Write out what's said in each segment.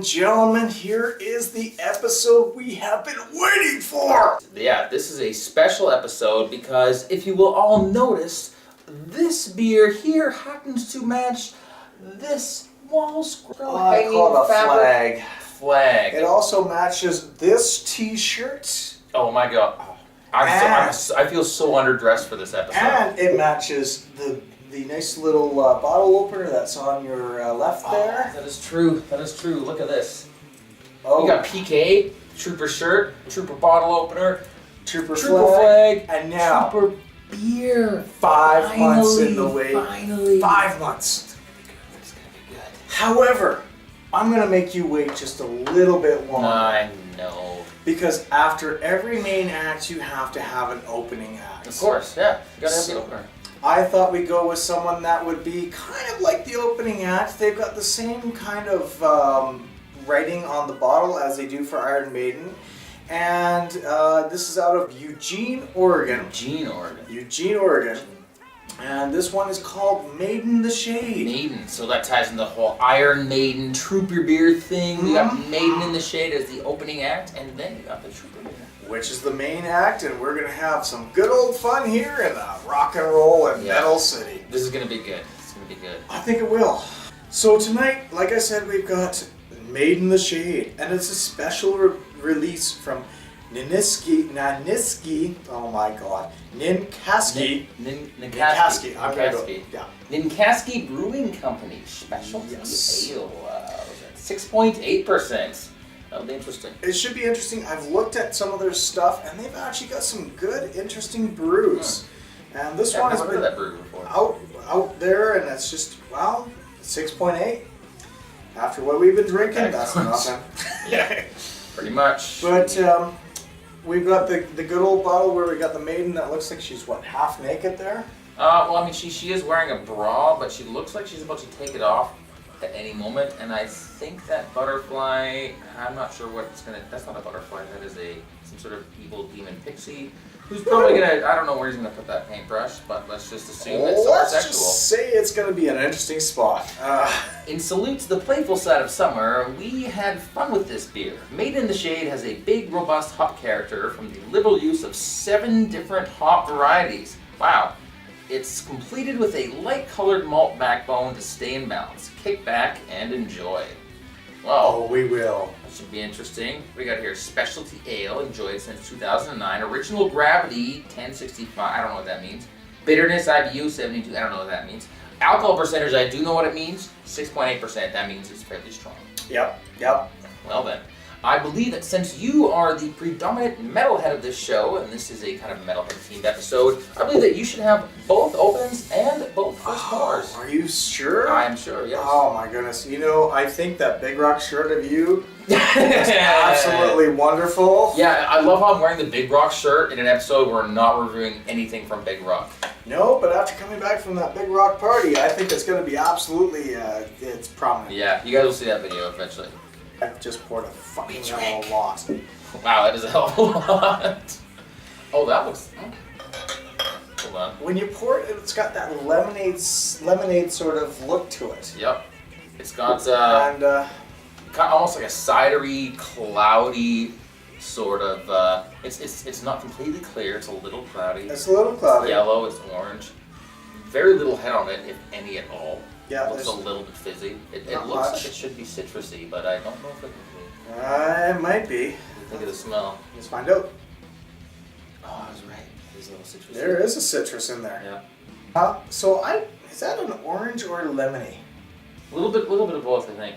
and gentlemen, here is the episode we have been waiting for! Yeah, this is a special episode because if you will all notice, this beer here happens to match this wall scroll I hanging call it a fabric flag. It also matches this t-shirt. Oh my god. I feel so underdressed for this episode. And it matches the nice little bottle opener that's on your left there. That is true. That is true. Look at this. Oh, You got PK, Trooper shirt, Trooper bottle opener, Trooper flag, and now Trooper beer. 5 months in the wait. Finally. 5 months. It's gonna be good. However, I'm gonna make you wait just a little bit longer. I know. Because after every main act, you have to have an opening act. Of course, yeah. You gotta have So- the opener. I thought we'd go with someone that would be kind of like the opening act. They've got the same kind of writing on the bottle as they do for Iron Maiden. And this is out of Eugene, Oregon. Eugene, Oregon. And this one is called Maiden the Shade. Maiden, so that ties in the whole Iron Maiden Trooper beer thing. We got Maiden in the Shade as the opening act, and then you got the Trooper beer. Which is the main act, and we're going to have some good old fun here in rock and roll and Metal City. This is going to be good. It's going to be good. I think it will. So tonight, like I said, we've got Maiden the Shade, and it's a special release from Ninkasi, oh my god, Ninkasi. Ninkasi. I'm gonna go, yeah. Ninkasi Brewing Company Specialty Ale. 6.8%. That'll be interesting. It should be interesting. I've looked at some of their stuff, and they've actually got some good, interesting brews. And this one has I've never been heard of that brew before. out there, and it's just, well, 6.8. After what we've been drinking, that's nothing. Yeah, pretty much. But we've got the good old bottle where we got the Maiden that looks like she's, what, half naked there? Well, I mean, she is wearing a bra, but she looks like she's about to take it off at any moment, and I think that butterfly, I'm not sure what it's gonna, that's not a butterfly, that is some sort of evil demon pixie, who's probably gonna, I don't know where he's gonna put that paintbrush, but let's just assume it's Let's sexual. just say it's gonna be an interesting spot. In salute to the playful side of summer, we had fun with this beer. Maiden in the Shade has a big, robust hop character from the liberal use of 7 different hop varieties. Wow. It's completed with a light-colored malt backbone to stay in balance. Kick back and enjoy. Wow. Oh, we will. That should be interesting. We got here Specialty Ale, enjoyed since 2009. Original Gravity, 1065, I don't know what that means. Bitterness IBU, 72, I don't know what that means. Alcohol percentage, I do know what it means. 6.8%, that means it's fairly strong. Yep. Well then, I believe that since you are the predominant metalhead of this show, and this is a kind of metalhead-themed episode, I believe that you should have both opens and both first pours. Are you sure? I am sure, yes. Oh my goodness. You know, I think that Big Rock shirt of you is absolutely wonderful. Yeah, I love how I'm wearing the Big Rock shirt in an episode where we're not reviewing anything from Big Rock. No, but after coming back from that Big Rock party, I think it's going to be absolutely, it's prominent. Yeah, you guys will see that video eventually. I just poured a fucking hell of a lot. Wow, that is a hell of a lot. Oh, that looks... Hold on. When you pour it, it's got that lemonade sort of look to it. Yep. It's got And almost like a cidery, cloudy sort of. It's not completely clear. It's a little cloudy. it's a little cloudy. It's yellow. It's orange. Very little head on it, if any at all. Yeah, It looks a there's little bit fizzy. It not looks much. like it should be citrusy, but I don't know if it can It might be. be. What do you think of the smell? Let's find out. Oh, I was right. There's a little citrusy. There is a citrus in there. Yeah. So is that an orange or a lemony? A little bit of both, I think.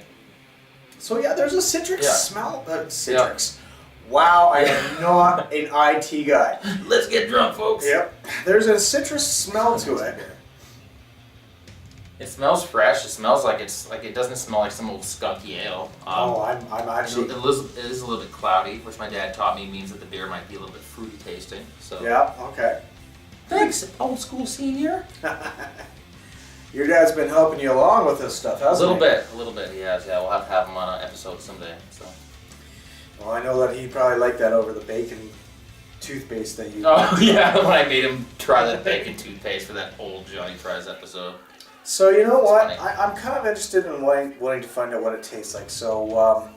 So yeah, there's a citric Yeah. smell. Citrix. Wow, I am not an IT guy. Let's get drunk, folks. Yep. There's a citrus smell to it. It smells fresh. It smells like it doesn't smell like some old skunky ale. I'm actually. It is a little bit cloudy, which my dad taught me means that the beer might be a little bit fruity tasting. So Yeah. Okay. thanks, old school senior. Your dad's been helping you along with this stuff, A hasn't little he? bit. He has. Yeah, we'll have to have him on an episode someday. So. Well, I know that he probably liked that over the bacon toothpaste that you. Oh yeah, when I made him try that bacon toothpaste for that old Johnny Tries episode. So you know It's what? funny. I'm kind of interested in wanting to find out what it tastes like. So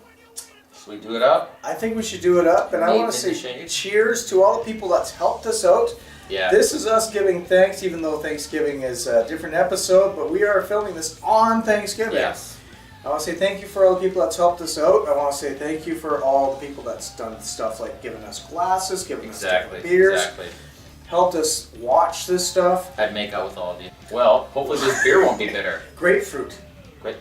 Should we do it up? I think we should do it up, and I Made want to in the say shade. cheers to all the people that's helped us out. Yeah. This is us giving thanks, even though Thanksgiving is a different episode, but we are filming this on Thanksgiving. Yes. I want to say thank you for all the people that's helped us out. I want to say thank you for all the people that's done stuff like giving us glasses, giving us Exactly. different beers, Exactly. helped us watch this stuff. I'd make out with all of you. Well, hopefully this beer won't be bitter. Grapefruit. Great.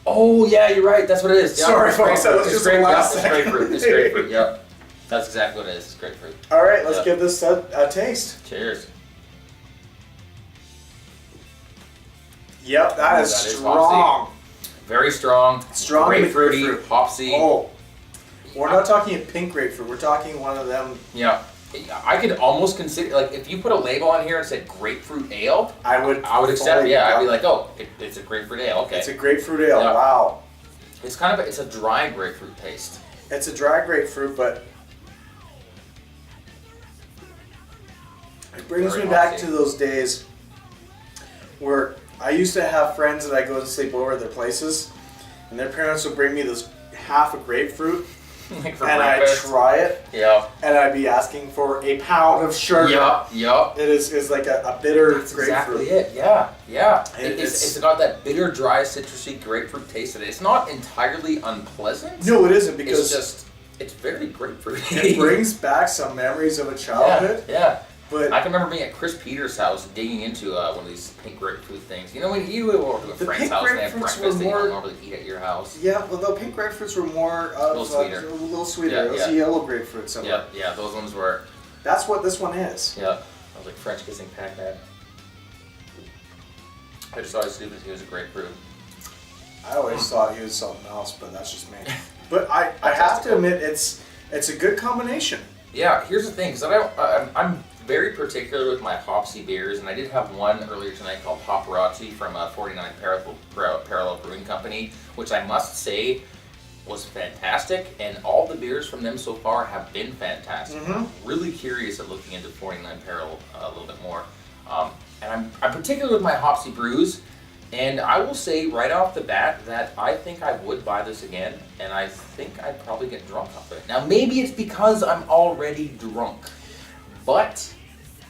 Oh yeah, you're right. That's what it is. Yeah, Sorry, it's folks, that grapefruit. was It's just the grapefruit. last It's second. grapefruit. It's grapefruit. Yep. That's exactly what it is. It's grapefruit. All right, let's Yeah. give this a taste. Cheers. Yep, that is That is strong. Very strong. Strong grapefruity, grapefruit. hopsy. Oh, we're not talking a pink grapefruit. We're talking one of them. Yeah. I could almost consider, like, if you put a label on here and said grapefruit ale, I would accept. fully- Yeah, I'd be like, oh, it's a grapefruit ale. Okay. It's a grapefruit ale. Yeah. Wow. It's kind of it's a dry grapefruit taste. It's a dry grapefruit, but it brings Very me back hoppy. to those days where I used to have friends that I go to sleep over at their places, and their parents would bring me this half a grapefruit, Like for and I'd breakfast. try it, Yeah. and I'd be asking for a pound of sugar. Yup. It is like a bitter That's grapefruit. exactly it. Yeah. It's- It's got that bitter, dry, citrusy grapefruit taste in it. It's not entirely unpleasant. No, it isn't, because it's very grapefruity. it brings back some memories of a childhood. Yeah. But I can remember being at Chris Peters' house digging into one of these pink grapefruit things. You know, when you go over to a The friend's pink house and they have grapefruits breakfast were that you more- don't normally eat at your house. yeah, well, the pink grapefruits were more of A little sweeter. a little sweeter. Yeah, it was yeah. a yellow grapefruit somewhere. Yeah, those ones were. That's what this one is. Yeah, I was like French kissing Pac-Man. I just always assumed that he was a grapefruit. I always thought he was something else, but that's just me. But I have to admit, it's a good combination. Yeah, here's the thing, because I'm very particular with my hopsy beers, and I did have one earlier tonight called Paparazzi from 49 Parallel Brewing Company, which I must say was fantastic, and all the beers from them so far have been fantastic. Mhm. I'm really curious at looking into 49 Parallel a little bit more. And I'm particular with my hopsy brews, and I will say right off the bat that I think I would buy this again, and I think I'd probably get drunk off it. Now maybe it's because I'm already drunk, but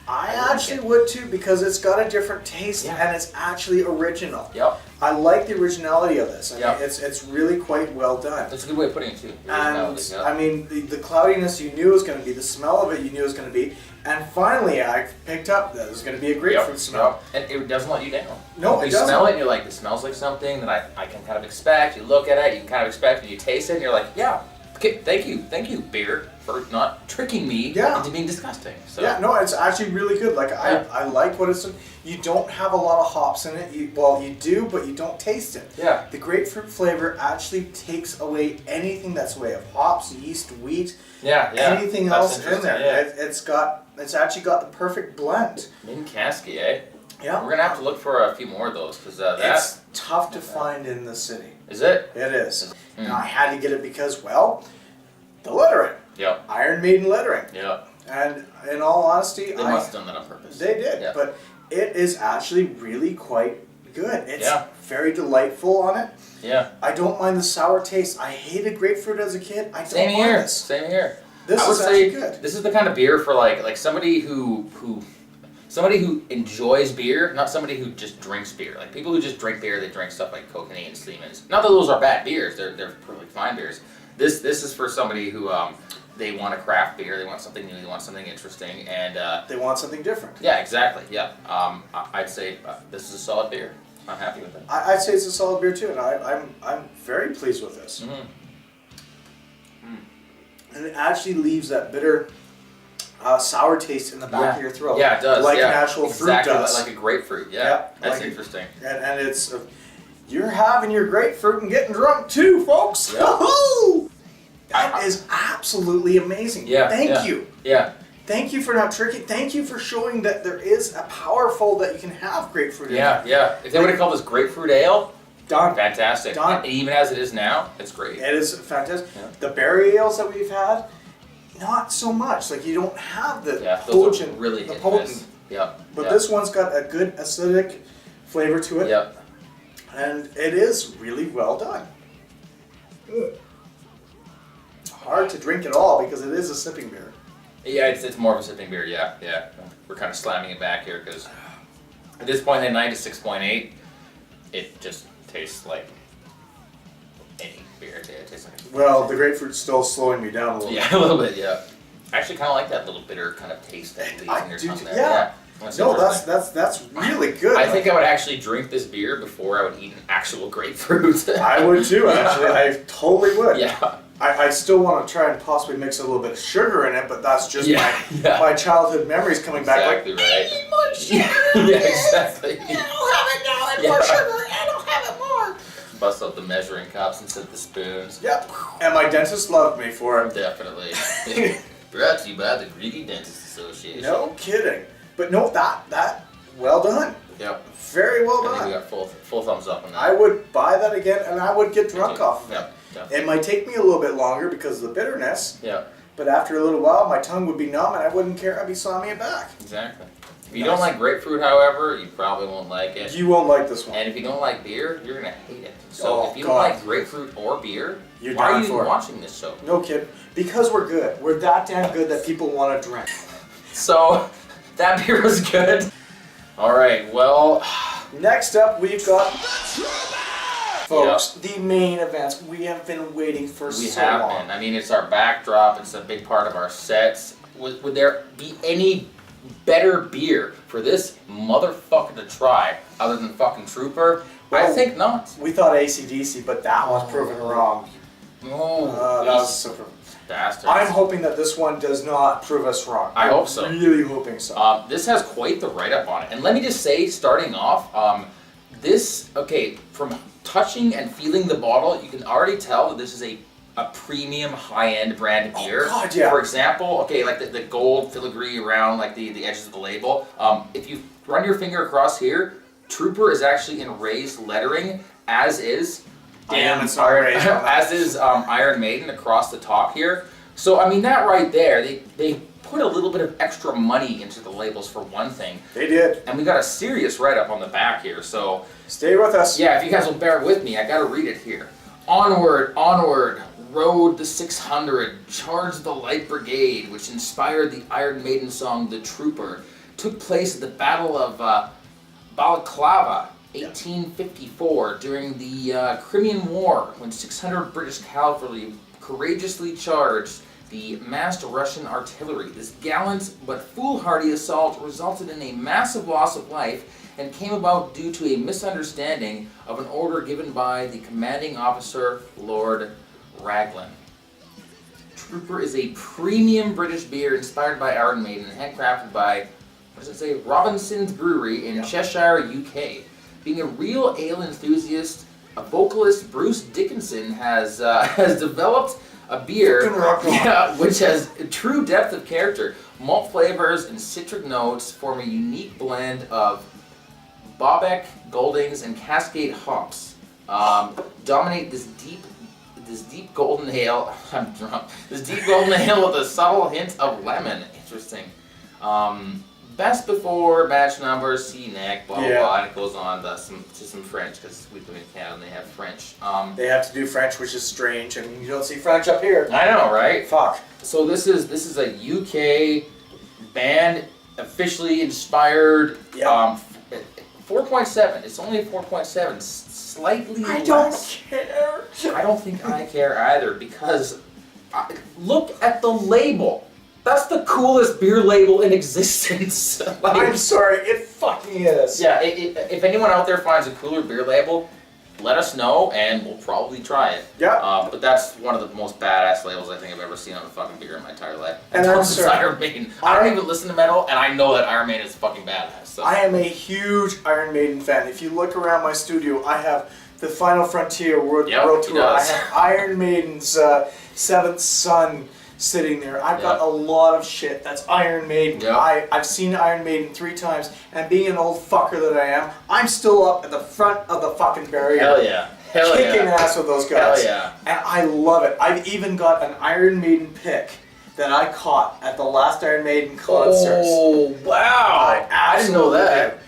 I I like actually it. would too, because it's got a different taste Yeah. and it's actually original. yep, I like the originality of this. I Yeah. mean, it's really quite well done. that's a good way of putting it too. And Originality, yeah. I mean, the cloudiness you knew was going to be, the smell of it you knew was going to be, and finally I picked up that it was going to be a grapefruit smell. Yep. And it doesn't let you down. No, it you doesn't. smell it and you're like, it smells like something that I can kind of expect. You look at it, you can kind of expect, and you taste it, and you're like, yeah, okay, thank you, beer, for not tricking me Yeah. into being disgusting. So Yeah, no, it's actually really good. Like I like what it's. You don't have a lot of hops in it. You do, but you don't taste it. yeah, The grapefruit flavor actually takes away anything that's way of hops, yeast, wheat, yeah. anything That's else in there. interesting, It's actually got the perfect blend. Yeah. Minkowski, eh? Yeah, We're gonna have to look for a few more of those because It's tough to find in the city. is it. It is. Mm. Now I had to get it because, well, the lettering, Yep. Iron Maiden lettering, Yep. and in all honesty, They must have done that on purpose. They did, Yeah. but it is actually really quite good. It's Yeah. very delightful on it. Yeah. I don't mind the sour taste. I hated grapefruit as a kid. I don't Same mind here. this. Same here. This I would is actually say good. this is the kind of beer for like somebody who enjoys beer, not somebody who just drinks beer. Like people who just drink beer, they drink stuff like Kokanee and Sleeman's. Not that those are bad beers; they're perfectly fine beers. This is for somebody who they want a craft beer, they want something new, they want something interesting, and They want something different. yeah, exactly. Yeah, I'd say this is a solid beer. I'm happy with it. I'd say it's a solid beer too, and I'm very pleased with this. Mhm. And it actually leaves that bitter, sour taste in the back of your throat. Yeah, it does. Like yeah. an actual exactly, fruit does. like a grapefruit. Yeah, Yeah, that's like- interesting. And it's you're having your grapefruit and getting drunk too, folks. Yeah. Woohoo! That I- is absolutely amazing. Yeah, Thank yeah. you. Yeah. Thank you for not tricking. Thank you for showing that there is a powerful that you can have grapefruit in. Yeah, yeah. If they would have called this grapefruit ale, Done. fantastic. Done. And even as it is now, it's great. It is fantastic. Yeah. The berry ales that we've had, not so much. Like you don't have the Yeah, those are potent, really the hit and potent. miss. Yeah. But yeah. this one's got a good acidic flavor to it. Yep. And it is really well done. Hard to drink at all because it is a sipping beer. Yeah, it's more of a sipping beer. Yeah. We're kind of slamming it back here because at this point in the night, it's 6.8. It just tastes like any beer. It tastes like. Well, the grapefruit's still slowing me down a little. Yeah, a little bit. Yeah. I actually kind of like that little bitter kind of taste that leaves in your tongue there. Yeah. That's No, interesting. that's really good. I think I would actually drink this beer before I would eat an actual grapefruit. I would too, actually. I totally would. Yeah. I still want to try and possibly mix a little bit of sugar in it, but that's just Yeah. my childhood memories coming back. Exactly Like, right. I need more sugar. Yeah, exactly. I don't have it now. I need Yeah. more sugar. I don't have it more. Bust out the measuring cups instead of the spoons. Yep. And my dentist loved me for it. Definitely. Brought to you by the Greedy Dentist Association. No kidding. But no, that well done. Yep. Very well I think we done. got full thumbs up on that. I would buy that again, and I would get drunk off of it. Yep. Yep. It might take me a little bit longer because of the bitterness, Yep. but after a little while, my tongue would be numb, and I wouldn't care. I'd be slamming it back. Exactly. If you don't like grapefruit, however, you probably won't like it. You won't like this one. And if you don't like beer, you're gonna hate it. So Oh, if you don't God. like grapefruit or beer, You're why are done you for even it. watching this show? No kid. Because we're good. We're that damn good that people want to drink. So that beer was good. All right. Well, Next up, we've got folks, the main events. We have been waiting for we so have long. been. I mean, it's our backdrop. It's a big part of our sets. Would there be any better beer for this motherfucker to try other than fucking Trooper? I Well, think not. We thought AC/DC, but that was proven wrong. Oh, That was these super. bastards. I'm hoping that this one does not prove us wrong. I hope so. I'm really hoping so. This has quite the write-up on it. And let me just say, starting off, from touching and feeling the bottle, you can already tell that this is a premium high-end brand beer. God, yeah. For example, like the gold filigree around like the edges of the label. If you run your finger across here, Trooper is actually in raised lettering, as is Damn, it's not raised on that. as is Iron Maiden across the top here. So I mean that right there, they put a little bit of extra money into the labels for one thing, They did. and we got a serious write-up on the back here. So Stay with us. yeah, if you guys will bear with me, I gotta read it here. Onward, onward, rode the 600, charged the Light Brigade, which inspired the Iron Maiden song "The Trooper." Took place at the Battle of Balaclava, 1854, during the Crimean War, when 600 British cavalry courageously charged the massed Russian artillery. This gallant but foolhardy assault resulted in a massive loss of life and came about due to a misunderstanding of an order given by the commanding officer, Lord Raglan. Trooper is a premium British beer inspired by Iron Maiden and handcrafted by, what does it say, Robinson's Brewery in Cheshire, UK. Being a real ale enthusiast, a vocalist, Bruce Dickinson, has developed a beer Fucking rock on. which has a true depth of character. Malt flavors and citric notes form a unique blend of Bobek, Goldings, and Cascade hops. Dominate this deep golden ale. I'm drunk. This deep golden ale with a subtle hint of lemon. Interesting. Best before, batch numbers, C-neck, blah blah Yeah. blah. And it goes on to some French because we live in Canada and they have French. They have to do French, which is strange, and you don't see French up here. I know, right? Fuck. So this is a UK band officially inspired. Yeah. 4.7. It's only a 4.7. Slightly I less. don't care. I don't think I care either because look at the label. That's the coolest beer label in existence. Like, I'm sorry, it fucking is. yeah, if anyone out there finds a cooler beer label, let us know and we'll probably try it. Yeah. But that's one of the most badass labels I think I've ever seen on a fucking beer in my entire life. And I'm It's sorry. Iron Maiden. I don't even listen to metal, and I know that Iron Maiden is fucking badass. So. I am a huge Iron Maiden fan. If you look around my studio, I have the Final Frontier World Yep, World he Tour. I does. have Iron Maiden's Seventh Son sitting there. I've got Yep. a lot of shit that's Iron Maiden. Yep. I've seen Iron Maiden 3 times, and being an old fucker that I am, I'm still up at the front of the fucking barrier. Hell yeah. Hell Kicking yeah. ass with those guys. Hell yeah. And I love it. I've even got an Iron Maiden pick that I caught at the last Iron Maiden concerts. Oh, wow. I didn't know absolutely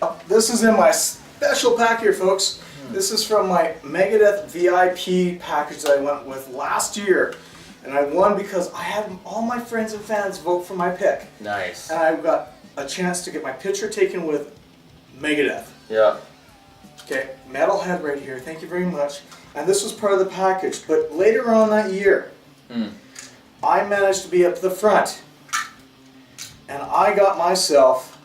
that. do. This is in my special pack here, folks. This is from my Megadeth VIP package that I went with last year. And I won because I had all my friends and fans vote for my pick. Nice. And I got a chance to get my picture taken with Megadeth. Yeah. Okay, Metalhead right here, thank you very much. And this was part of the package, but later on that year, I managed to be up the front. And I got myself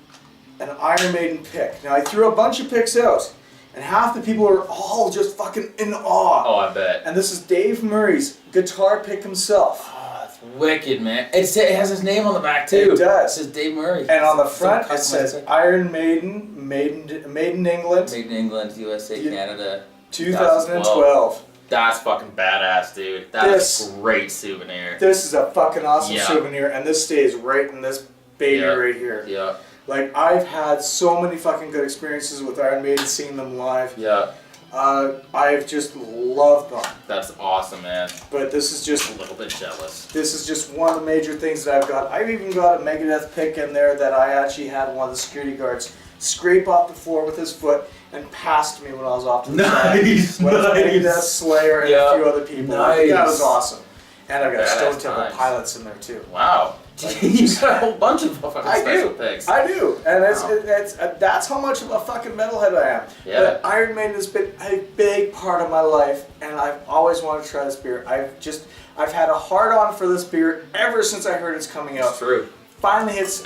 an Iron Maiden pick. Now I threw a bunch of picks out, and half the people were all just fucking in awe. Oh, I bet. And this is Dave Murray's guitar pick himself. Oh, that's wicked, man. It has his name on the back too. It does. It says Dave Murray. And on the Some front it customized says pick. Iron Maiden, Made in England, Made in England, USA, Yeah. Canada. 2012. That's fucking badass, dude. That This- is a great souvenir. This is a fucking awesome Yeah. souvenir, and this stays right in this baby Yeah. right here. Yeah, Like, I've had so many fucking good experiences with Iron Maiden, seeing them live. yeah. I've just loved them. That's awesome, man. But this is just A little bit jealous. one of the major things that I've got. I've even got a Megadeth pick in there that I actually had one of the security guards scrape off the floor with his foot and passed me when I was off to the Nice, side. With nice. Megadeth, Slayer, and Yeah. a few other people. Nice. That was awesome. And I've got Badass Stone Temple times. Pilots in there too. Wow. you got a whole bunch of fucking I special do. picks. I do, and Wow. that's how much of a fucking metalhead I am. Yeah. But Iron Maiden has been a big part of my life, and I've always wanted to try this beer. I've had a hard on for this beer ever since I heard it's coming out. It's true. Finally, it's.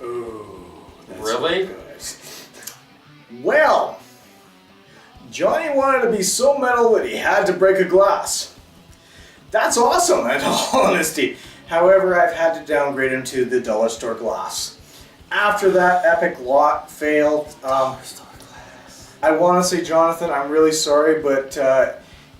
Ooh. That's Really? good. Well, Johnny wanted to be so metal that he had to break a glass. That's awesome, in all honesty. However, I've had to downgrade him to the dollar store glass. After that epic lot failed, I want to say, Jonathan, I'm really sorry, but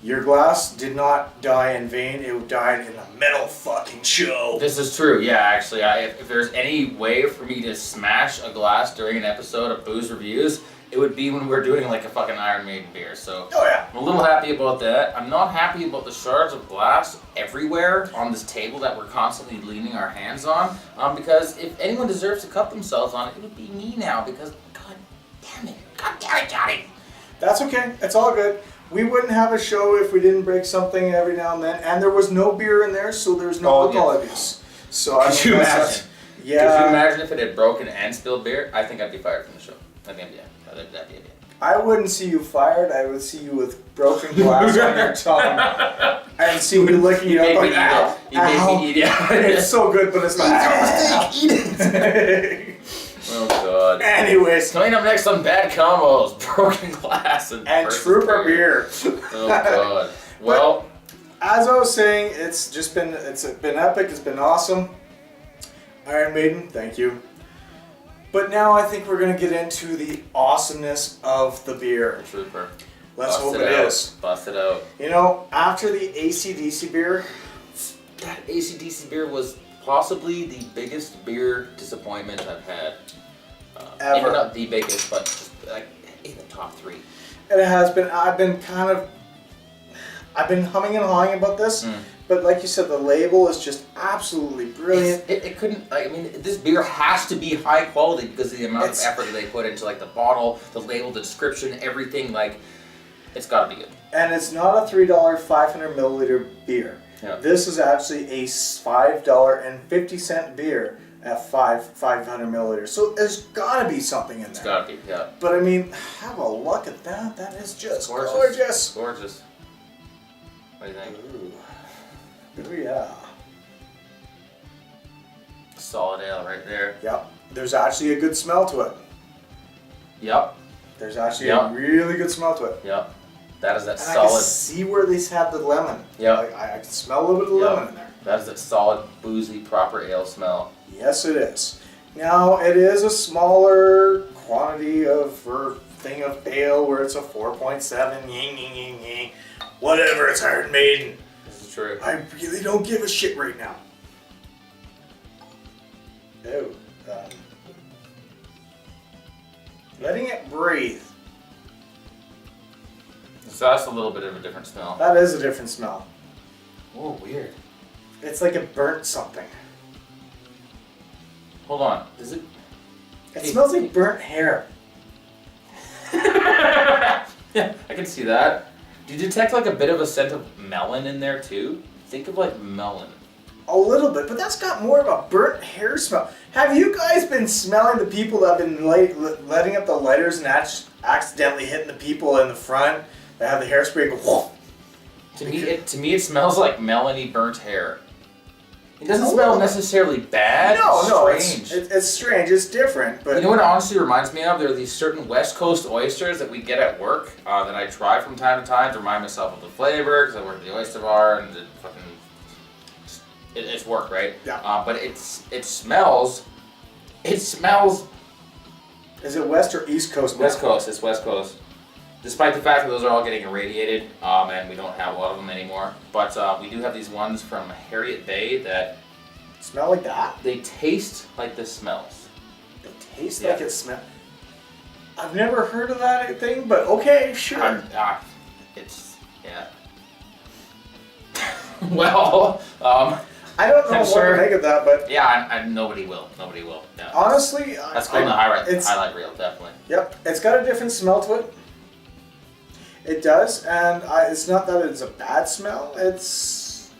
your glass did not die in vain. It died in a metal fucking show. This is true, yeah, actually. If there's any way for me to smash a glass during an episode of Booze Reviews, it would be when we're doing like a fucking Iron Maiden beer. So Oh yeah. I'm a little happy about that. I'm not happy about the shards of glass everywhere on this table that we're constantly leaning our hands on. Because if anyone deserves to cut themselves on it, it would be me now. Because God damn it, Johnny. That's okay. It's all good. We wouldn't have a show if we didn't break something every now and then. And there was no beer in there, so there's no Oh, alcohol yeah. abuse. So I Could you imagine? Yeah. Could you imagine if it had broken and spilled beer? I think I'd be fired from the show. I think that'd be it. I wouldn't see you fired. I would see you with broken glass on your tongue. And see you licking it up like, ow, You made ow. me eat it. It's so good, but it's not. Eat it. Oh god. Anyways, Coming up next on Bad Combos, Broken Glass and versus Trooper beer. Oh god. Well, As I was saying, it's been epic. It's been awesome. Iron Maiden, thank you. But now I think we're gonna get into the awesomeness of the beer. Trooper. Let's Bust hope it it out. is. Bust it out. You know, after the AC/DC beer, That AC/DC beer was possibly the biggest beer disappointment I've had. Ever. Maybe not the biggest, but just like in the top 3. it has been. I've been humming and hawing about this. But like you said, the label is just absolutely brilliant. It couldn't. I mean, this beer has to be high quality because of the amount of effort that they put into like the bottle, the label, the description, everything. Like, it's got to be good. And it's not a $3 500 milliliter beer. Yeah. This is actually a $5.50 beer at 500 milliliters. So there's gotta be something in It's there. got to be. Yeah. But I mean, have a look at that. That is just Gorgeous. gorgeous. Gorgeous. What do you think? Ooh. Oh yeah. Solid ale right there. Yep. There's actually a good smell to it. Yep. There's actually Yep. a really good smell to it. Yep. That is that And I can solid. see where they have the lemon. Yep. Like, I can smell a little bit of Yep. lemon in there. That is that solid, boozy, proper ale smell. Yes, it is. Now, it is a smaller quantity of, or thing of ale where it's a 4.7, ying, ying, ying, ying. Whatever, it's Iron Maiden. This is true. I really don't give a shit right now. Oh. Letting it breathe. So that's a little bit of a different smell. That is a different smell. Oh, weird. It's like it burnt something. Hold on. Does it? It Hey, smells like burnt hair. Yeah, I can see that. Do you detect like a bit of a scent of melon in there too? Think of like melon. A little bit, but that's got more of a burnt hair smell. Have you guys been smelling the people that have been letting up the lighters and accidentally hitting the people in the front that have the hairspray go whoosh? To me, it smells like melony burnt hair. It doesn't smell necessarily bad. No, it's strange. it's strange. It's different, but You know what it honestly reminds me of? There are these certain West Coast oysters that we get at work that I try from time to time to remind myself of the flavor because I work at the oyster bar and it fucking it's work, right? Yeah. But it smells. It smells. Is it West or East Coast? West Coast. It's West Coast. Despite the fact that those are all getting irradiated, and we don't have a lot of them anymore, but we do have these ones from Harriet Bay that Smell like that? they taste like the smells. They taste Yeah. like it smell. I've never heard of that thing, but okay, sure. It's yeah. Well, I don't know I'm what sure- to make of that, but yeah, I nobody will. Nobody will. No. honestly, That's cool in the highlight it's reel, definitely. yep, it's got a different smell to it. It does, and it's not that it's a bad smell. It does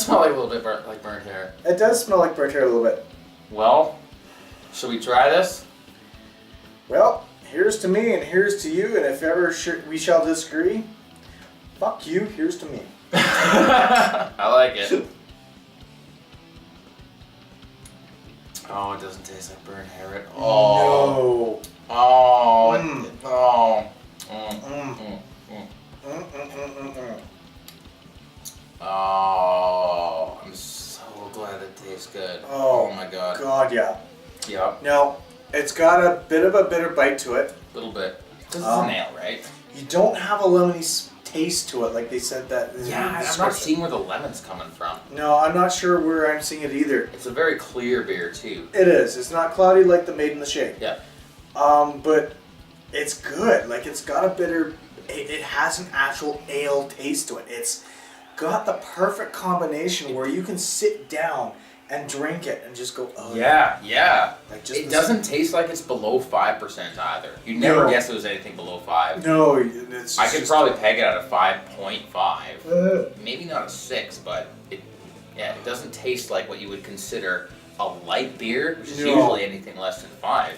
smell like a little bit like burnt hair. It does smell like burnt hair a little bit. Well, should we try this? Well, here's to me and here's to you, and if ever we shall disagree, fuck you, here's to me. I like it. Oh, it doesn't taste like burnt hair at all. No. Oh. Mm. Oh. Oh, I'm so glad it tastes good. Oh my god. God, yeah. Yep, Now, it's got a bit of a bitter bite to it. a little bit. This is an ale, right? You don't have a lemony taste to it, like they said that. in the Yeah, I'm not description. seeing where the lemon's coming from. No, I'm not sure where I'm seeing it either. It's a very clear beer too. It is. It's not cloudy like the Made in the Shade. Yeah. But it's good. Like it's got a bitter. It has an actual ale taste to it. It's got the perfect combination where you can sit down and drink it and just go, oh Yeah. Like just It the- doesn't taste like it's below 5% either. You'd never No. guess it was anything below 5. No, it's. I could just- probably peg it at a 5.5. Uh, Maybe not a 6, but it doesn't taste like what you would consider a light beer, which is No. usually anything less than 5.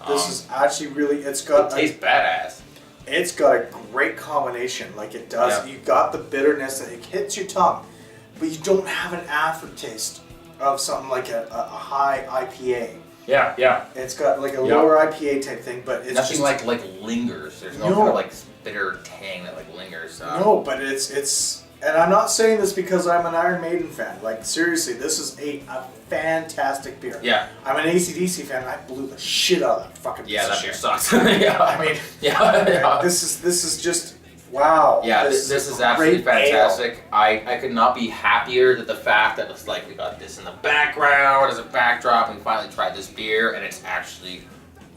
this is actually really. It's It got. tastes badass. It's got a great combination. Like it does. Yeah. You got the bitterness that it hits your tongue, but you don't have an aftertaste of something like a high IPA. Yeah. It's got like a Yeah. lower IPA type thing, but it's Nothing just like lingers. There's no No. kind of like bitter tang that like lingers. no. But it's. And I'm not saying this because I'm an Iron Maiden fan. Like seriously, this is a fantastic beer. Yeah. I'm an AC/DC fan. And I blew the shit out of that fucking. Yeah, piece that of beer shit. sucks. Yeah. I mean, Yeah. this is just wow. Yeah, this is absolutely great ale. fantastic. I could not be happier that the fact that it's like we got this in the background as a backdrop and we finally tried this beer and it's actually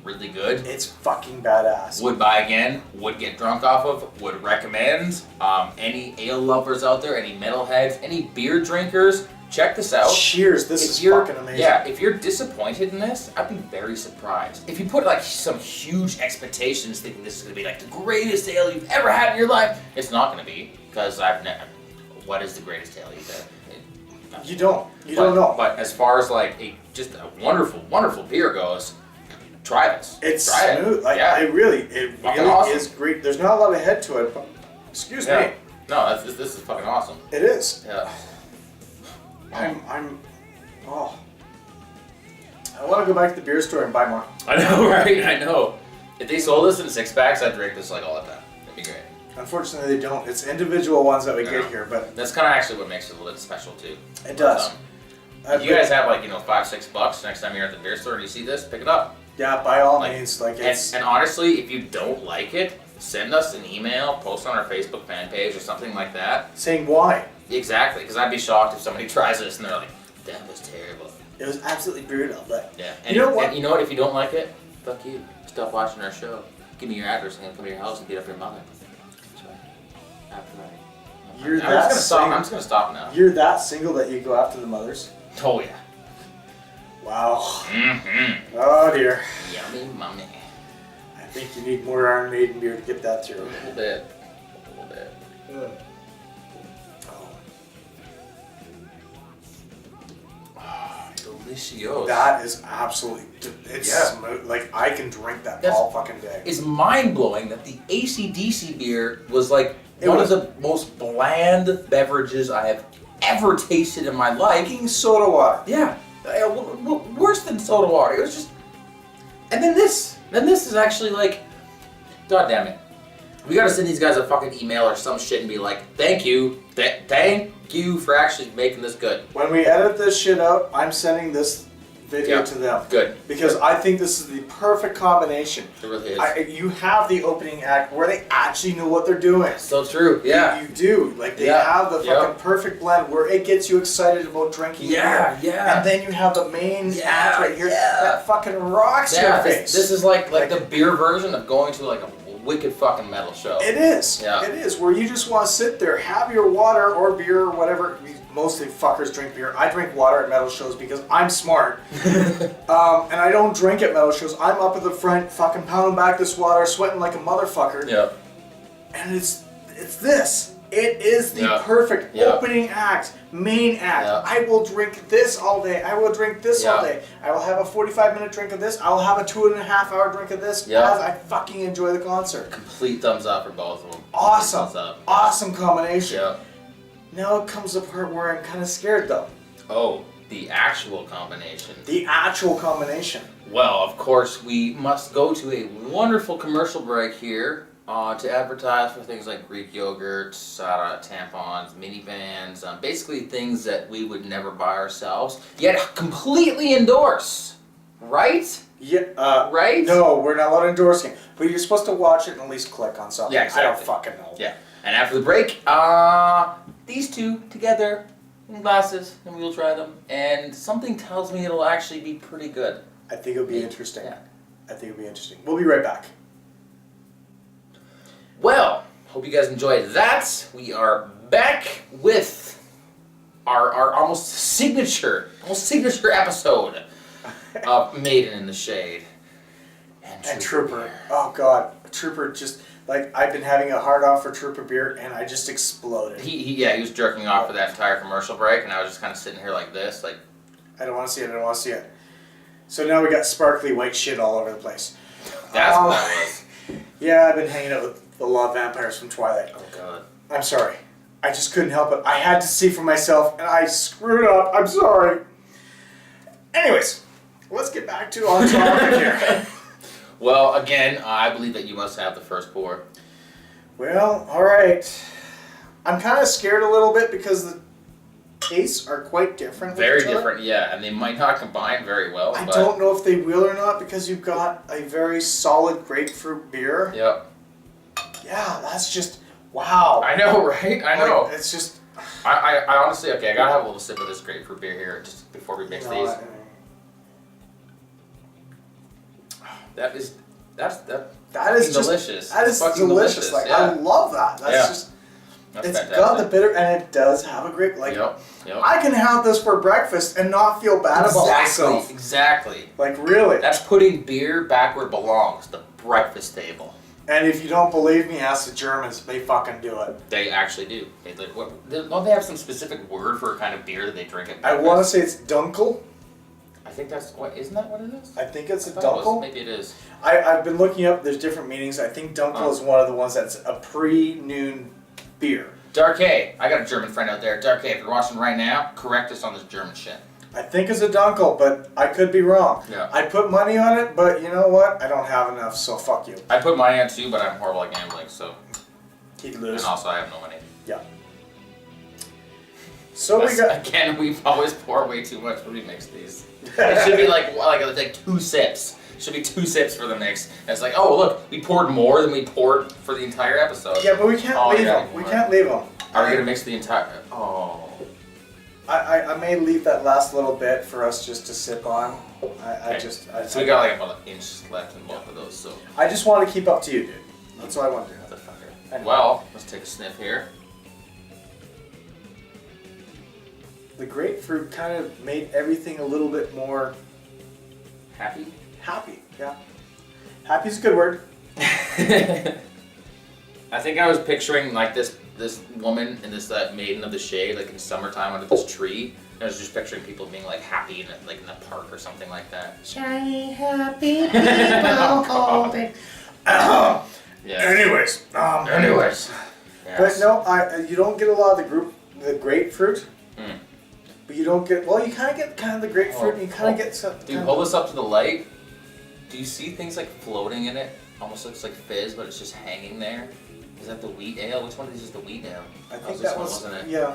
really good. It's fucking badass. Would buy again, would get drunk off of, would recommend. Any ale lovers out there, any metalheads, any beer drinkers, check this out. Cheers! This If is you're- fucking amazing. Yeah, if you're disappointed in this, I'd be very surprised. If you put like some huge expectations thinking this is gonna be like the greatest ale you've ever had in your life, it's not gonna be, because I've never. What is the greatest ale you've had? You don't. You don't know. But as far as like just a wonderful, wonderful beer goes, try this. It's try smooth. It. Like yeah. it really awesome. is great. There's not a lot of head to it, but excuse Yeah. me, No, this is fucking awesome. it is. Yeah. Oh. I want to go back to the beer store and buy more. I know, right? I know. If they sold this in 6-packs, I'd drink this like all the time. That'd be great. Unfortunately, they don't. It's individual ones that we Yeah. get here, but That's kind of actually what makes it a little bit special too. it does. If you guys have like $5-6 next time you're at the beer store and you see this, pick it up. Yeah, by all Like, means. Like And, it's and honestly, if you don't like it, send us an email, post on our Facebook fan page or something like that. saying why. Exactly, because I'd be shocked if somebody tries this and they're like, "That was terrible." It was absolutely brutal, but Yeah. And You know what? And you know what? If you don't like it, fuck you. Stop watching our show. Give me your address. I'm gonna come to your house and beat up your mother. That's right. After I. You're I'm that just gonna stop. same- I'm just gonna stop now. you're that single that you go after the mothers. Oh yeah. Wow. Mm-hmm. Oh dear. Yummy mummy. think you need more Iron Maiden beer to get that A through. little bit. A little bit. Delicious. That is absolutely, it's Yeah. smooth. Like, I can drink that That's- all fucking day. It's mind-blowing that the AC/DC beer was like It one was- of the most bland beverages I have ever tasted in my life. Fucking soda water. Yeah, worse than soda water. It was just, and then this is actually like, god damn it. We gotta send these guys a fucking email or some shit and be like, thank you for actually making this good. When we edit this shit out, I'm sending this video Yeah. to them. Good. Because I think this is the perfect combination. It really is. You have the opening act where they actually know what they're doing. So true. Yeah. You do. Like, they Yeah. have the Yep. fucking perfect blend where it gets you excited about drinking Yeah, beer. yeah. And then you have the main Yeah, act right here yeah. that fucking rocks your Yeah, face. this is like the beer version of going to like a wicked fucking metal show. It is. Yeah. It is. Where you just want to sit there, have your water or beer or whatever. Mostly fuckers drink beer. I drink water at metal shows because I'm smart. And I don't drink at metal shows. I'm up at the front, fucking pounding back this water, sweating like a motherfucker. Yeah. And it's this. It is the Yeah. perfect Yeah. opening act, main act. Yeah. I will drink this all day. I will drink this Yeah. all day. I will have a 45-minute drink of this. I will have a 2.5-hour drink of this Yeah. as I fucking enjoy the concert. Complete thumbs up for both of them. Awesome. Thumbs up. Awesome combination. Yeah. Now it comes the part where I'm kind of scared though. Oh, the actual combination. The actual combination. Well, of course, we must go to a wonderful commercial break here to advertise for things like Greek yogurt, tampons, minivans, basically things that we would never buy ourselves, yet completely endorse. Right? Yeah. Right? No, we're not allowed to endorse it, but you're supposed to watch it and at least click on something. Yeah, I don't exactly. fucking know. Yeah. And after the break, these two together in glasses, and we'll try them. And something tells me it'll actually be pretty good. I think it'll be interesting. Yeah. I think it'll be interesting. We'll be right back. Well, hope you guys enjoyed that. We are back with our almost signature episode of Maiden in the Shade. And Trooper. Oh god, Trooper just like I've been having a hard on for Trooper beer and I just exploded. He was jerking off for that entire commercial break, and I was just kind of sitting here like this, like. I don't want to see it. I don't want to see it. So now we got sparkly white shit all over the place. That's what that was. Yeah, I've been hanging out with a lot of vampires from Twilight. Oh god. I'm sorry. I just couldn't help it. I had to see for myself and I screwed up. I'm sorry. Anyways, let's get back to on topic here. Well, again, I believe that you must have the first pour. Well, alright. I'm kind of scared a little bit because the tastes are quite different. with Very each other. different, yeah, and they might not combine very well. I but don't know if they will or not because you've got a very solid grapefruit beer. Yep. Yeah, that's just wow. I know, right? I know. Like, it's just I honestly, okay, I gotta have a little sip of this grapefruit beer here just before we mix you know, these. That is that is fucking just delicious. That is Fucking delicious. Like yeah. I love that. That's Yeah. just That's it's fantastic. got the bitter and it does have a grape. Like Yep. I can have this for breakfast and not feel bad about myself. Exactly. Like really. That's putting beer back where it belongs, the breakfast table. And if you don't believe me, ask the Germans. They fucking do it. They actually do. Don't they have some specific word for a kind of beer that they drink at I breakfast? want to say it's Dunkel. I think that's what. Isn't that what it is? I think it's a I thought it was. Dunkel. Maybe it is. I've been looking up. There's different meanings. I think Dunkel is one of the ones that's a pre-noon beer. Dark A. I got a German friend out there. Dark A, if you're watching right now, correct us on this German shit. I think it's a Dunkel, but I could be wrong. Yeah. I put money on it, but you know what? I don't have enough, so fuck you. I put money on too, but I'm horrible at gambling, so. He'd And lose. also, I have no money. Yeah. So we got. Again, we always pour way too much when we mix these. It should be like 2 sips. It should be 2 sips for the mix. And it's like, oh look, we poured more than we poured for the entire episode. Yeah, but we can't Oh, leave yeah, them. We more. can't leave them. Are we gonna mix the entire? Oh. I may leave that last little bit for us just to sip on. Okay. So we I got like about an inch left in both of those. So. just want to keep up to you, dude. That's what I want to do. Motherfucker. Well, let's take a sniff here. The grapefruit kind of made everything a little bit more Happy? happy. Yeah. Happy's a good word. I think I was picturing like this woman and this maiden of the shade like in summertime under this tree. I was just picturing people being like happy in like in the park or something like that. Shiny happy people holding. Yeah. Anyways. Anyways. Yes. But no, you don't get a lot of the grapefruit. Mm. But you don't get, well, you kind of get the grapefruit and you kind of get some. Dude, hold this up to the light. Do you see things like floating in it? Almost looks like fizz, but it's just hanging there. Is that the wheat ale? Which one of these is the wheat ale? I think this that one, was, wasn't it? yeah.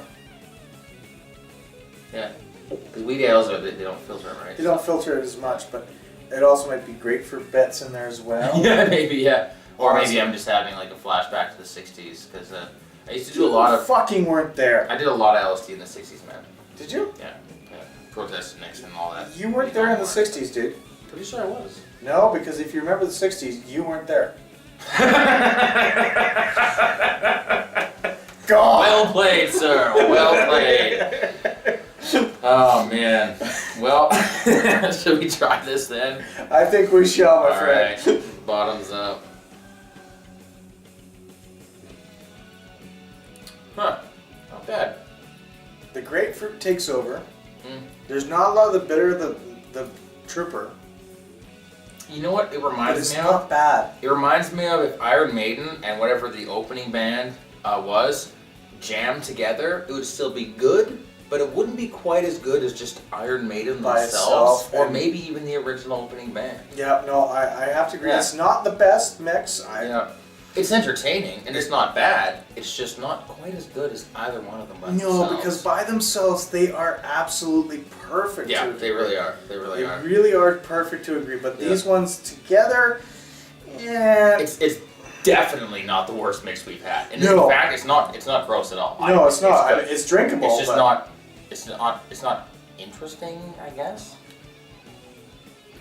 Yeah. Because wheat ales they don't filter it, right? They don't filter it as much, but it also might be grapefruit bits in there as well. Yeah, maybe, yeah. Or maybe Awesome. I'm just having like a flashback to the 60s, because I used to do a lot of... fucking weren't there. I did a lot of LSD in the 60s, man. Did you? Yeah. Protest Nixon and all that. You weren't there in the 60s, dude. Pretty sure I was. No, because if you remember the 60s, you weren't there. God! Well played, sir. Well played. Oh, man. Well, should we try this then? I think we shall, my friend. Alright, bottoms up. Huh, not bad. The grapefruit takes over. Mm. There's not a lot of the bitter, the trooper. You know what it But reminds it's me of? not bad. It reminds me of if Iron Maiden and whatever the opening band was jammed together, it would still be good, but it wouldn't be quite as good as just Iron Maiden By themselves, itself, or and- maybe even the original opening band. Yeah, no, I have to agree. Yeah. It's not the best mix. Yeah. It's entertaining and it's not bad. It's just not quite as good as either one of them by No, themselves. because by themselves they are absolutely perfect. yeah, to they really are. They really They are. really are perfect to agree. But Yeah. these ones together, yeah. It's definitely not the worst mix we've had. And No. in fact, it's not gross at all. No, it's not. good. It's drinkable. It's just but not. It's not interesting, I guess.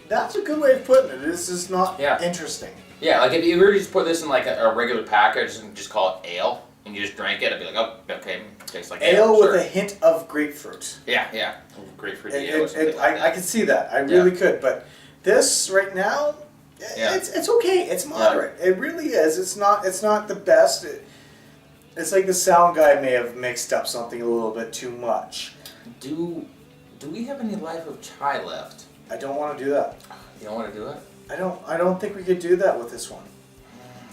That's a good way of putting it. It's just not Yeah. interesting. Yeah, like if you were to just put this in like a regular package and just call it ale, and you just drank it, I'd be like, oh, okay, tastes like ale. Ale sure. with a hint of grapefruit. Yeah, grapefruit ale or something like I that. can see that. I really could. But this right now, Yeah. it's okay. It's moderate. It really is. It's not the best. It's like the sound guy may have mixed up something a little bit too much. Do we have any Life of Chai left? I don't want to do that. You don't want to do it? I don't think we could do that with this one.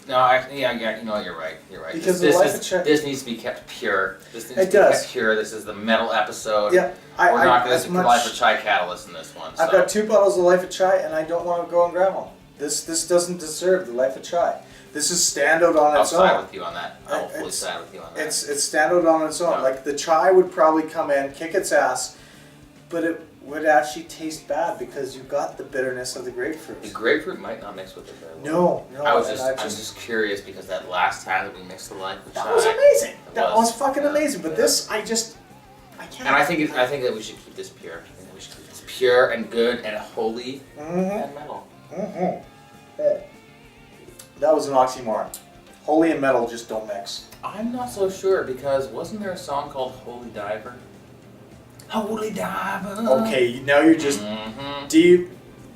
No, yeah, you know what, you're right. You're right. Because this, the this, Life of Chai- this needs to be kept pure. This needs It to be does. kept pure. This is the metal episode. Yeah, We're not going as to do much- Life of Chai Catalyst in this one. I've so. got 2 bottles of Life of Chai, and I don't want to go and grab one. This doesn't deserve the Life of Chai. This is standout on I'll its side own. with you on that. I will fully It's- side with you on that. It's standout on its own. Yeah. Like the chai would probably come in, kick its ass, but it would actually taste bad because you got the bitterness of the grapefruit. The grapefruit might not mix with it very well. No, I was and just, I'm just curious because that last time that we mixed the Life of Chai. that was amazing. It That was, was fucking yeah, amazing. But yeah. this, I can't. And I think that we should keep this pure. I think that we should keep this pure and good and holy Mhm. and metal. Mhm. Yeah. That was an oxymoron. Holy and metal just don't mix. I'm not so sure because wasn't there a song called Holy Diver? Holy Diver. Okay, now you're just Mm-hmm.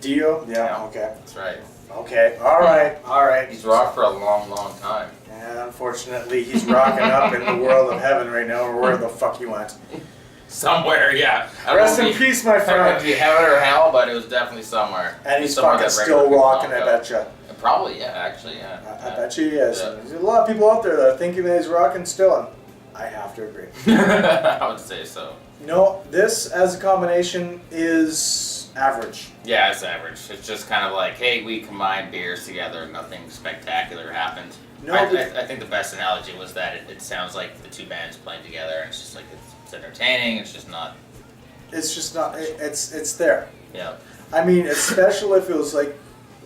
Dio. Yeah. Yeah. Okay. That's right. Okay. All right. All right. He's rocked for a long, long time. And unfortunately, he's rocking up in the world of heaven right now, or where the fuck he went. Somewhere, yeah. I Rest don't in know peace, my if it would friend. be heaven or hell, but it was definitely somewhere. And he's Somewhere fucking that regular still people rocking, don't I go. betcha. Probably, yeah, actually, yeah. I bet you he is. Yeah. There's a lot of people out there that are thinking that he's rocking still, and I have to agree. I would say so. No, this as a combination is average. Yeah, it's average. It's just kind of like, hey, we combined beers together, nothing spectacular happened. No, I think the best analogy was that it sounds like the two bands playing together, and it's just like it's entertaining. It's just not. It's just not. It's there. Yeah. I mean, it's special if it was like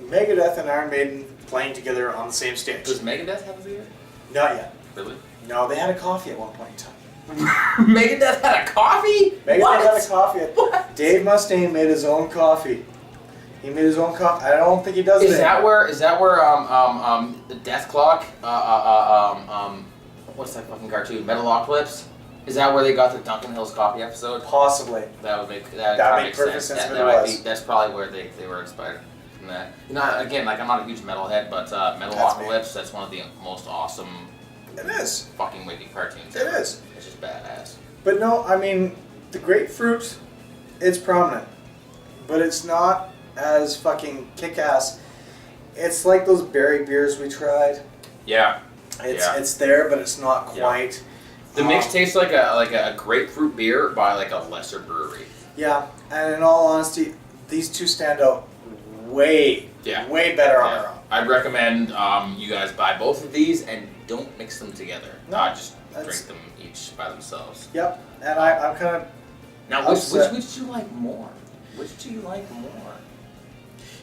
Megadeth and Iron Maiden playing together on the same stage. Does Megadeth have a beer? Not yet. Really? No, they had a coffee at one point in time. Megadeth had a coffee? Megadeth What? had a coffee. What? Dave Mustaine made his own coffee. He made his own coffee. I don't think he does it Is that anymore. where the Death Clock what's that fucking cartoon Metalocalypse? Is that where they got the Duncan Hills coffee episode? Possibly. That would make That probably made makes perfect sense if it That might was. be, that's probably where they were inspired. than that. Again, like I'm not a huge metalhead, but Metalocalypse, that's one of the most awesome. It is. Fucking wicked cartoons. It ever. is. It's just badass. But no, I mean, the grapefruit is prominent, but it's not as fucking kick-ass. It's like those berry beers we tried. Yeah. It's there, but it's not quite. The mix tastes like a grapefruit beer by like a lesser brewery. Yeah, and in all honesty, these two stand out way better on their own. I'd recommend you guys buy both of these and don't mix them together. No, just drink them each by themselves. Yep, and I'm kind of... Now, which do you like more? Which do you like more?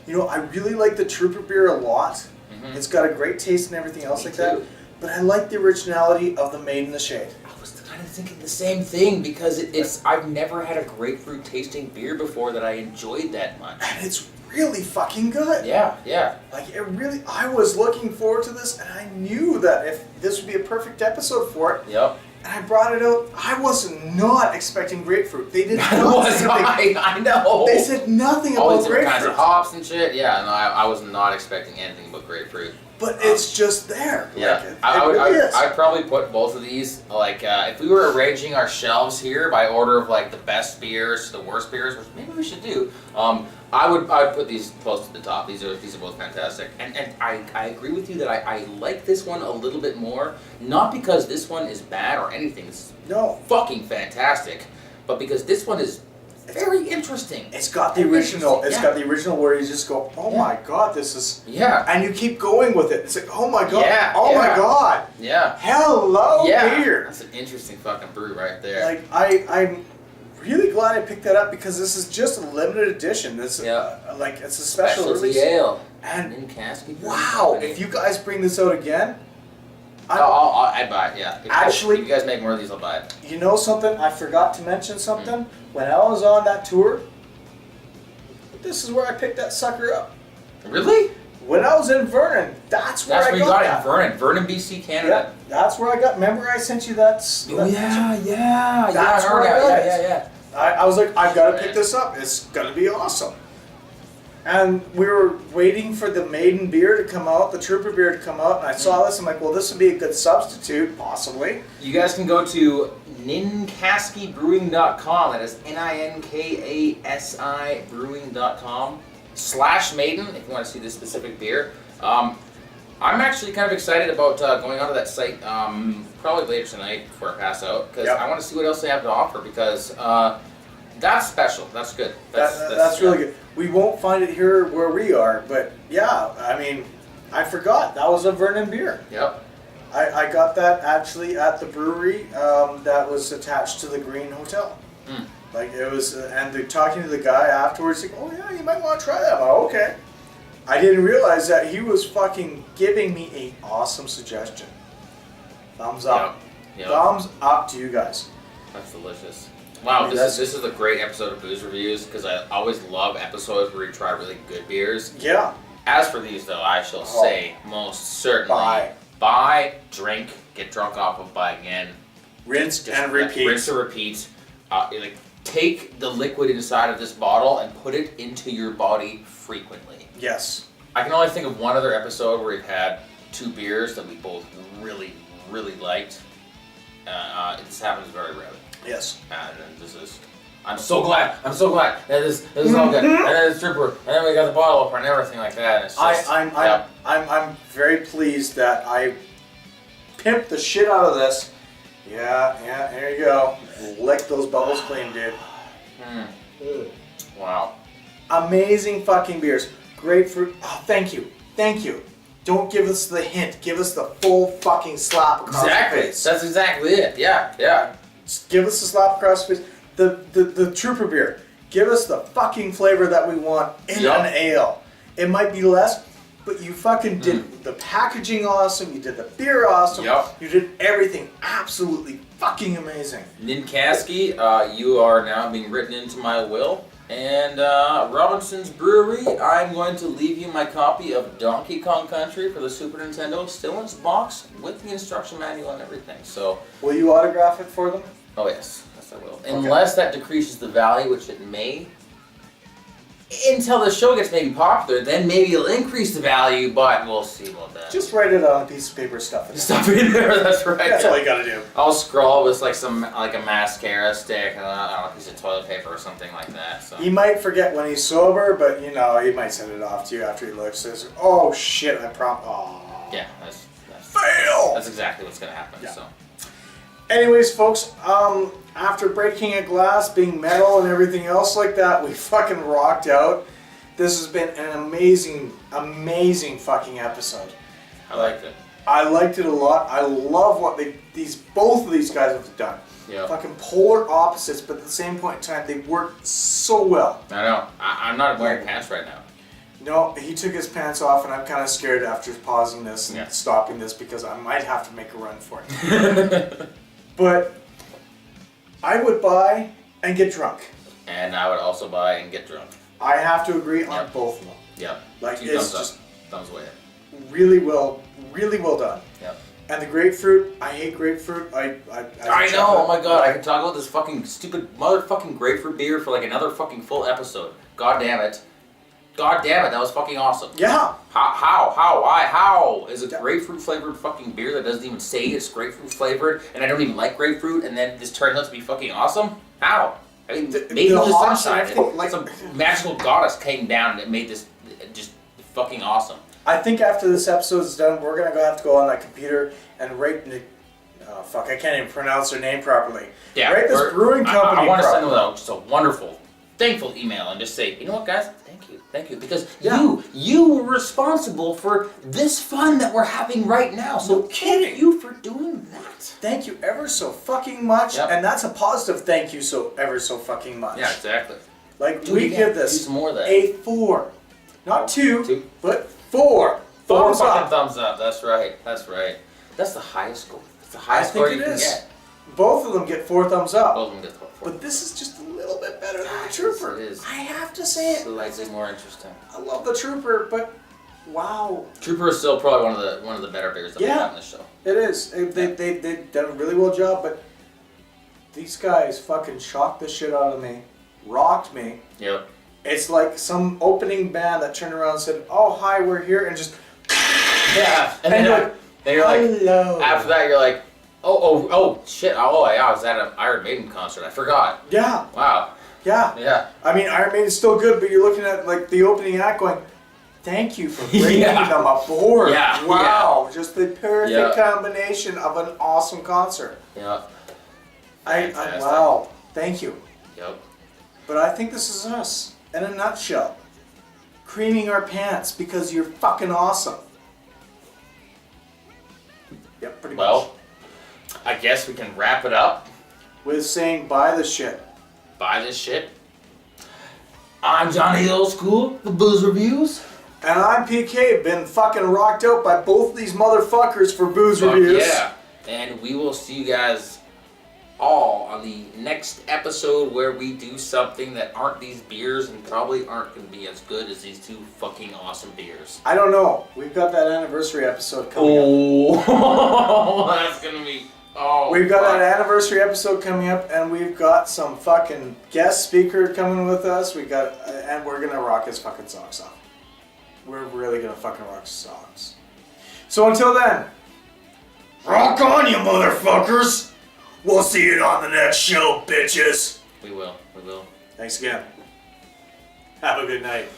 You know, I really like the Trooper beer a lot. Mm-hmm. It's got a great taste and everything else like that. But I like the originality of the Made in the Shade. I was kind of thinking the same thing because it's I've never had a grapefruit tasting beer before that I enjoyed that much. And it's really fucking good. Yeah. Like it really, I was looking forward to this, and I knew that if this would be a perfect episode for it. Yep. And I brought it out. I was not expecting grapefruit. They did not. I know. They said nothing all about these different kinds grapefruit. of hops and shit. Yeah, no, I was not expecting anything but grapefruit. But it's just there. Yeah, Like, I'd probably put both of these, like, if we were arranging our shelves here by order of, like, the best beers to the worst beers, which maybe we should do, I would put these close to the top. These are both fantastic. And I agree with you that I like this one a little bit more, not because this one is bad or anything. It's fucking fantastic, but because this one is very interesting. It's got the original. It's got the original where you just go, oh my god, this is. Yeah. And you keep going with it. It's like, oh my god. Yeah. Oh my god. Yeah. Hello beer. That's an interesting fucking brew right there. Like I'm really glad I picked that up because this is just a limited edition. This like it's a special release. Ale. And Ninkasi. Wow, if you guys bring this out again, I'd buy it. Yeah. If you guys make more of these, I'll buy it. You know something? I forgot to mention something. When I was on that tour, this is where I picked that sucker up. Really? When I was in Vernon, that's where I got it. That's where you got it, in Vernon, BC, Canada. Yeah, that's where I got. Remember, I sent you that. That's where I got it. I was like, I've got to pick this up. It's gonna be awesome. And we were waiting for the Maiden beer to come out, the Trooper beer to come out, and I saw this. I'm like, well, this would be a good substitute, possibly. You guys can go to ninkaskibrewing.com. That is NINKASI brewing.com/Maiden if you want to see this specific beer. I'm actually kind of excited about going onto that site probably later tonight before I pass out because I want to see what else they have to offer because that's special. That's good. That's really good. We won't find it here where we are, but yeah, I mean, I forgot. That was a Vernon beer. Yep. I got that actually at the brewery that was attached to the Green Hotel. Mm. Like it was, and they're talking to the guy afterwards, like, oh yeah, you might want to try that. I'm like, okay. I didn't realize that he was fucking giving me an awesome suggestion. Thumbs up. Yep. Thumbs up to you guys. That's delicious. Wow, this is a great episode of Booze Reviews because I always love episodes where you try really good beers. Yeah. As for these, though, I shall say most certainly buy, drink, get drunk off of, buy again. Rinse and repeat. Rinse and repeat. Take the liquid inside of this bottle and put it into your body frequently. Yes. I can only think of one other episode where we've had two beers that we both really, really liked. This happens very rarely. Yes. And this is. I'm so glad that this is all good. And then it's Trooper, and then we got the bottle opener and everything like that. It's just, I'm very pleased that I pimped the shit out of this. Yeah, there you go. Lick those bubbles clean, dude. Wow. Amazing fucking beers. Grapefruit. Oh, thank you. Don't give us the hint. Give us the full fucking slap across the face. That's exactly it. Yeah. Just give us the slap across the face. The Trooper beer. Give us the fucking flavor that we want in an ale. It might be less, but you fucking did the packaging awesome. You did the beer awesome. Yep. You did everything absolutely fucking amazing. Ninkasi, you are now being written into my will. And Robinson's Brewery, I'm going to leave you my copy of Donkey Kong Country for the Super Nintendo, still in its box with the instruction manual and everything. So, will you autograph it for them? Oh yes, I will. Okay. Unless that decreases the value, which it may. until the show gets maybe popular, then maybe it'll increase the value, but we'll see about that. Just write it on a piece of paper, stuff it. Stuff in there, that's right. That's all you gotta do. I'll scroll with like a mascara stick and a piece of toilet paper or something like that. So. He might forget when he's sober, but you know, he might send it off to you after he looks. Says, "Oh shit, Yeah, that's fail." That's exactly what's gonna happen. Yeah. So. Anyways, folks, after breaking a glass, being metal, and everything else like that, we fucking rocked out. This has been an amazing, amazing fucking episode. I liked it. I liked it a lot. I love what both of these guys have done. Yeah. Fucking polar opposites, but at the same point in time, they work so well. I know. I'm not wearing pants right now. No, he took his pants off, and I'm kind of scared after pausing this and Yeah. stopping this because I might have to make a run for it. But I would buy and get drunk. And I would also buy and get drunk. I have to agree on Yep. both of them. Yep. Like, 2 it's thumbs just up. Thumbs way up. really well done. Yep. And the grapefruit, I hate grapefruit. I know. Oh my god, I could talk about this fucking stupid motherfucking grapefruit beer for like another fucking full episode. God damn it. God damn it, that was fucking awesome. Yeah. How is a Yeah. grapefruit flavored fucking beer that doesn't even say it's grapefruit flavored and I don't even like grapefruit and then this turns out to be fucking awesome? How? I mean, maybe the it was hops sunshine. and everything, like- Some magical goddess came down and it made this just fucking awesome. I think after this episode is done, we're gonna have to go on that computer and rate the. Oh fuck! I can't even pronounce their name properly. Yeah, Rate this brewing company. I want to send them properly. out just a wonderful, thankful email and just say, you know what, guys, thank you, because Yeah. you were responsible for this fun that we're having right now. So No kidding. thank you for doing that. Thank you ever so fucking much, Yep. and that's a positive. Thank you so ever so fucking much. Yeah, exactly. Like Do we it again. give Do this some more of that. a 4, not 2, Two. but 4. Four Thumbs fucking up. thumbs up. That's right. That's right. That's the highest score. It's the I highest think score you it can is. get. Both of them get 4 thumbs up. Both of them get four. But this is just a little bit better than the Yes, Trooper. it is. I have to say it. Slightly more interesting. I love the Trooper, but wow, Trooper is still probably one of the better beers that we Yeah. have on this show. it is. They've done a really well job, but these guys fucking shocked the shit out of me, rocked me. Yep. It's like some opening band that turned around and said, "Oh hi, we're here," and just Yeah. And And then you're like, hello. after that, you're like, oh, shit. Oh, yeah, I was at an Iron Maiden concert. I forgot. Yeah, Wow. yeah. Yeah. I mean, Iron Maiden's still good, but you're looking at like the opening act going, "Thank you for bringing Yeah. them aboard." Yeah, Wow, just the perfect Yeah. combination of an awesome concert. Yep. I Fantastic. wow, thank you. Yep. But I think this is us in a nutshell. Creaming our pants because you're fucking awesome. Yep, pretty much. Well, I guess we can wrap it up. With saying buy the shit. Buy this shit. I'm Johnny Old School, the Booze Reviews. And I'm PK, been fucking rocked out by both these motherfuckers for booze Fuck reviews. yeah. And we will see you guys all on the next episode where we do something that aren't these beers and probably aren't going to be as good as these two fucking awesome beers. I don't know. We've got that anniversary episode coming up. Oh, that's going to be... Oh, We've got fuck. that anniversary episode coming up, and we've got some fucking guest speaker coming with us. We got, and we're gonna rock his fucking socks off. We're really gonna fucking rock his socks. So until then, rock on, you motherfuckers! We'll see you on the next show, bitches. We will. Thanks again. Have a good night.